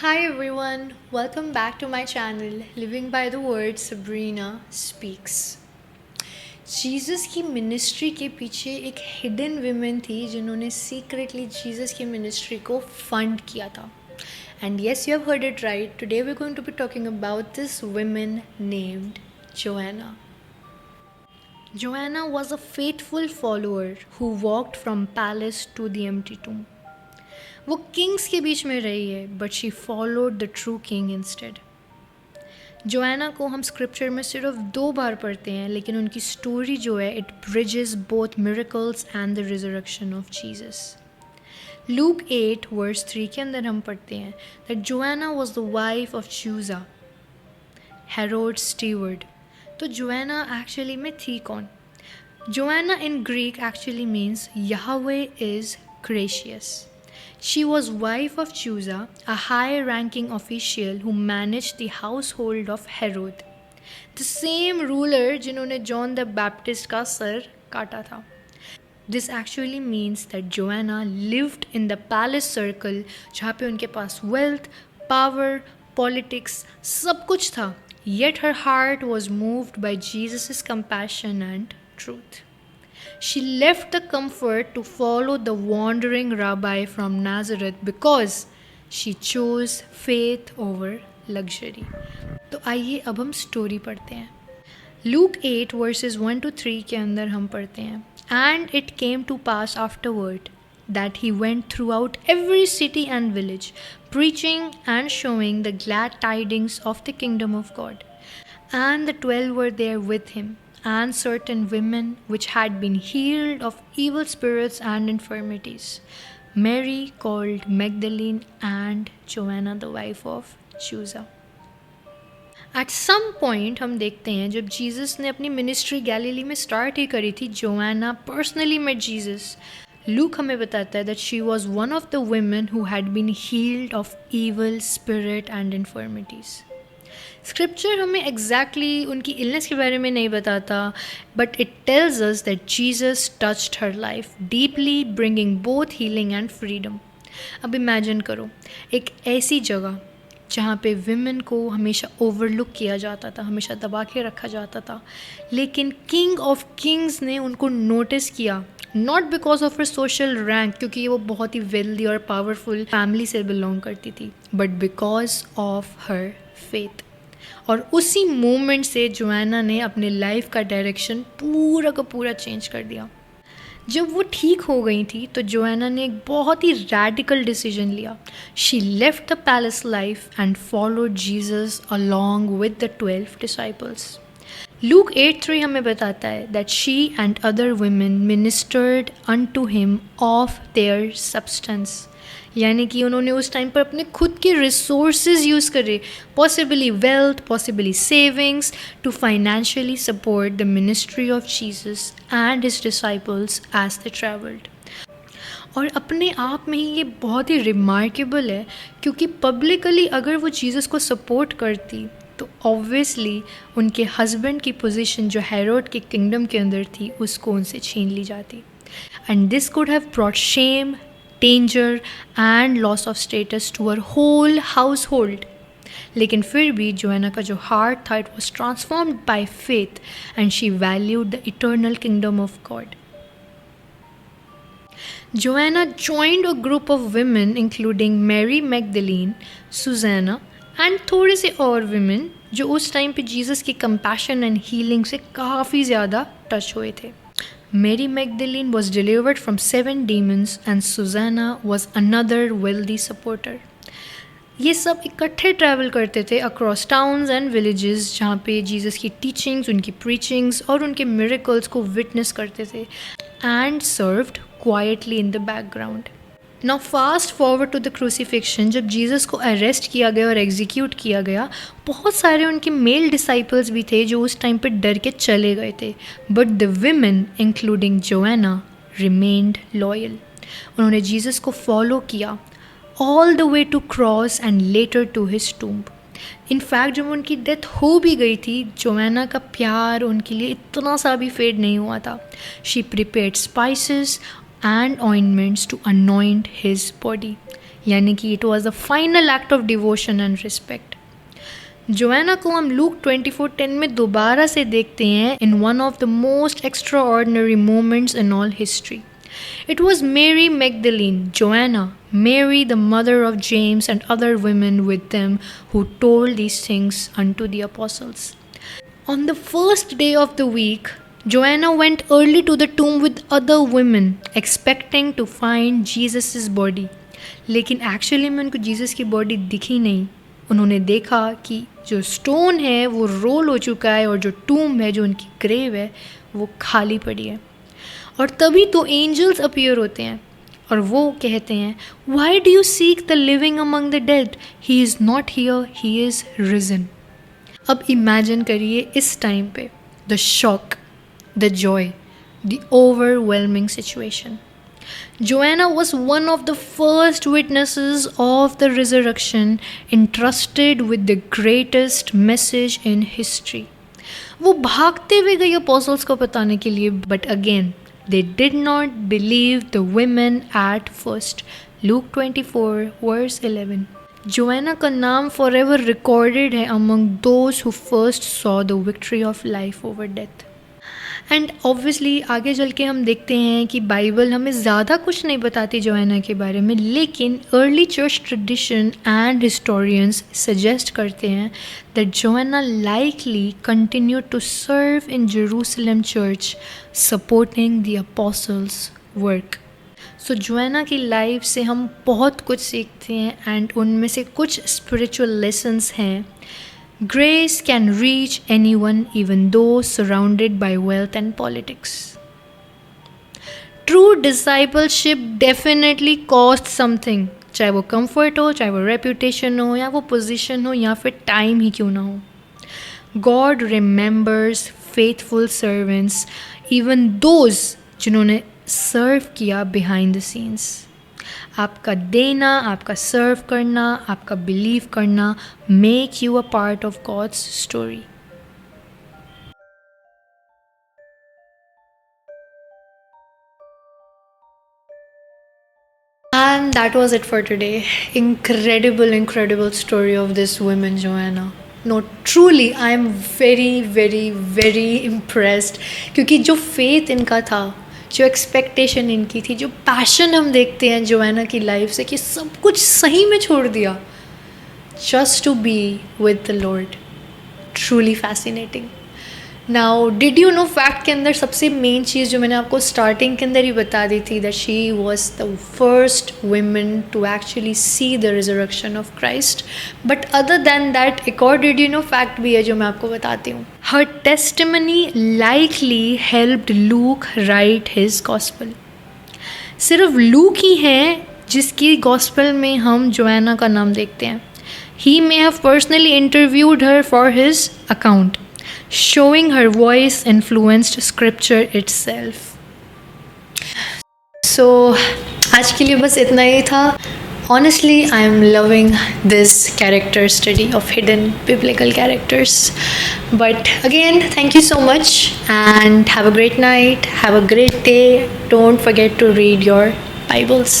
Hi everyone, welcome back to my channel Living by the Word Sabrina Speaks। Jesus की ministry के पीछे एक hidden women थी जिन्होंने सीक्रेटली जीसस की मिनिस्ट्री को फंड किया था। And yes, you have heard it right, today we are going to be talking about this woman named Joanna. Joanna was a faithful follower who walked from palace to the empty tomb। वो kings के बीच में रही है but she followed the true king instead. Joanna को हम scripture में सिर्फ 2 बार पढ़ते हैं, लेकिन उनकी स्टोरी जो है it bridges both miracles and the resurrection of Jesus. Luke 8 verse 3 के अंदर हम पढ़ते हैं that Joanna was the wife of Chuza, Herod steward. तो जोआना एक्चुअली में थी कौन? Joanna in Greek actually means Yahweh is gracious. She was wife of Chuza, a high-ranking official who managed the household of Herod, the same ruler जिन्होंने John the Baptist का sir काटा था। This actually means that Joanna lived in the palace circle, जहाँ पे उनके पास wealth, power, politics सब कुछ था। Yet her heart was moved by Jesus' compassion and truth. She left the comfort to follow the wandering rabbi from Nazareth because she chose faith over luxury। तो आइए अब हम स्टोरी पढ़ते हैं। Luke 8 verses 1 to 3 के अंदर हम पढ़ते हैं And it came to pass afterward that he went throughout every city and village, preaching and showing the glad tidings of the kingdom of God. And the 12 were there with him, and certain women which had been healed of evil spirits and infirmities, Mary called Magdalene and Joanna the wife of Chuza। At some point हम देखते हैं जब Jesus ने अपनी ministry Galilee में start ही करी थी, Joanna personally met Jesus. Luke हमें बताता है that she was one of the women who had been healed of evil spirit and infirmities. Scripture हमें एग्जैक्टली उनकी इलनेस के बारे में नहीं बताता, but it tells us that Jesus touched her life deeply, bringing both healing and freedom. अब imagine करो एक ऐसी जगह जहाँ पे विमेन को हमेशा ओवरलुक किया जाता था, हमेशा दबा के रखा जाता था, लेकिन किंग ऑफ किंग्स ने उनको नोटिस किया, not because of her social rank, क्योंकि वो बहुत ही वेल्दी और पावरफुल फैमिली से बिलोंग करती थी, but because of her faith. और उसी मोमेंट से जोआना ने अपने लाइफ का डायरेक्शन पूरा का पूरा चेंज कर दिया। जब वो ठीक हो गई थी तो जोआना ने एक बहुत ही रैडिकल डिसीजन लिया। She left the palace life and followed Jesus along with the 12 disciples. Luke 8:3 हमें बताता है that she and other women ministered unto him of their substance, यानी कि उन्होंने उस टाइम पर अपने खुद के रिसोर्सेज यूज़ करे, possibly wealth, possibly savings, to financially support the ministry of Jesus and his disciples as they travelled. और अपने आप में ही ये बहुत ही रिमार्केबल है, क्योंकि पब्लिकली अगर वो जीसस को सपोर्ट करती तो ऑब्वियसली उनके हस्बैंड की पोजीशन जो हेरोड के किंगडम के अंदर थी उसको उनसे छीन ली जाती। And this could have brought shame, danger and loss of status to her whole household. लेकिन फिर भी जोआना का जो हार्ट था it was transformed by faith and she valued the eternal kingdom of God. Joanna joined a group of women including Mary Magdalene, Susanna and थोड़े से और women जो उस टाइम पे जीसस की कंपैशन एंड हीलिंग से काफ़ी ज़्यादा टच हुए थे। Mary Magdalene was delivered from 7 demons and Susanna was another wealthy supporter। ये सब इकट्ठे ट्रैवल करते थे अक्रॉस टाउन्स एंड विलेजेस, जहाँ पे जीसस की टीचिंग्स, उनकी प्रीचिंग्स और उनके मिरेकल्स को विटनेस करते थे and served quietly in the background. Now fast forward to the crucifixion. जब जीसस को अरेस्ट किया गया और एग्जीक्यूट किया गया, बहुत सारे उनके मेल डिसाइपल्स भी थे जो उस टाइम पे डर के चले गए थे, but the women including Joanna remained loyal. उन्होंने जीसस को फॉलो किया all the way to cross and later to his tomb. In fact जब उनकी डेथ हो भी गई थी, जोआना का प्यार उनके लिए इतना सा भी फेड नहीं हुआ था। She prepared spices and ointments to anoint his body। यानी कि it was the final act of devotion and respect. Joanna को हम लूक 24:10 में दोबारा से देखते हैं in one of the most extraordinary moments in all history. It was Mary Magdalene, Joanna, Mary the mother of James and other women with them who told these things unto the apostles. On the first day of the week, Joanna went early to the tomb with other women, expecting to find Jesus' body. लेकिन actually में उनको Jesus की body दिखी नहीं। उन्होंने देखा कि जो स्टोन है वो रोल हो चुका है और जो टूम है, जो उनकी ग्रेव है, वो खाली पड़ी है। और तभी तो एंजल्स अपीयर होते हैं और वो कहते हैं, why do you seek the living among the dead, he is not here, he is risen. अब इमेजिन करिए इस टाइम पे the shock, the joy, the overwhelming situation. Joanna was one of the first witnesses of the resurrection, entrusted with the greatest message in history. वो भागते हुए गई apostles को बताने के लिए, but again they did not believe the women at first. Luke 24 verse 11. Joanna का नाम forever recorded है among those who first saw the victory of life over death. And obviously आगे चल के हम देखते हैं कि बाइबल हमें ज़्यादा कुछ नहीं बताती जोआना के बारे में, लेकिन early church tradition and historians suggest करते हैं that Joanna likely continue to serve in Jerusalem church, supporting the apostles work. So Joanna की लाइफ से हम बहुत कुछ सीखते हैं एंड उनमें से कुछ स्पिरिचुअल लेसन्स हैं। Grace can reach anyone, even those surrounded by wealth and politics. True discipleship definitely costs something, चाहे वो comfort हो, चाहे वो reputation हो, या वो position हो, या फिर time ही क्यों ना हो। God remembers faithful servants, even those जिन्होंने serve किया behind the scenes. आपका देना, आपका सर्व करना, आपका बिलीव करना make you a part of God's story. And that was it for today. Incredible story of this woman, Joanna. No, truly, I am very impressed. क्योंकि जो faith इनका था, जो एक्सपेक्टेशन इनकी थी, जो पैशन हम देखते हैं जोआना की लाइफ से कि सब कुछ सही में छोड़ दिया just to be with the Lord, truly fascinating. Now did you know fact के अंदर सबसे मेन चीज़ जो मैंने आपको स्टार्टिंग के अंदर ही बता दी थी, that she was the first women to actually see the resurrection of Christ. But other than that एक और डिड यू नो फैक्ट भी है जो मैं आपको बताती हूँ। Her testimony likely helped Luke write his gospel. सिर्फ लूक ही है जिसकी गॉस्पल में हम जोआना का नाम देखते हैं। He may have personally interviewed her for his account, showing her voice influenced scripture itself. So आज के लिए बस इतना ही था। Honestly, I am loving this character study of hidden biblical characters. But again, thank you so much and have a great night, have a great day. Don't forget to read your Bibles.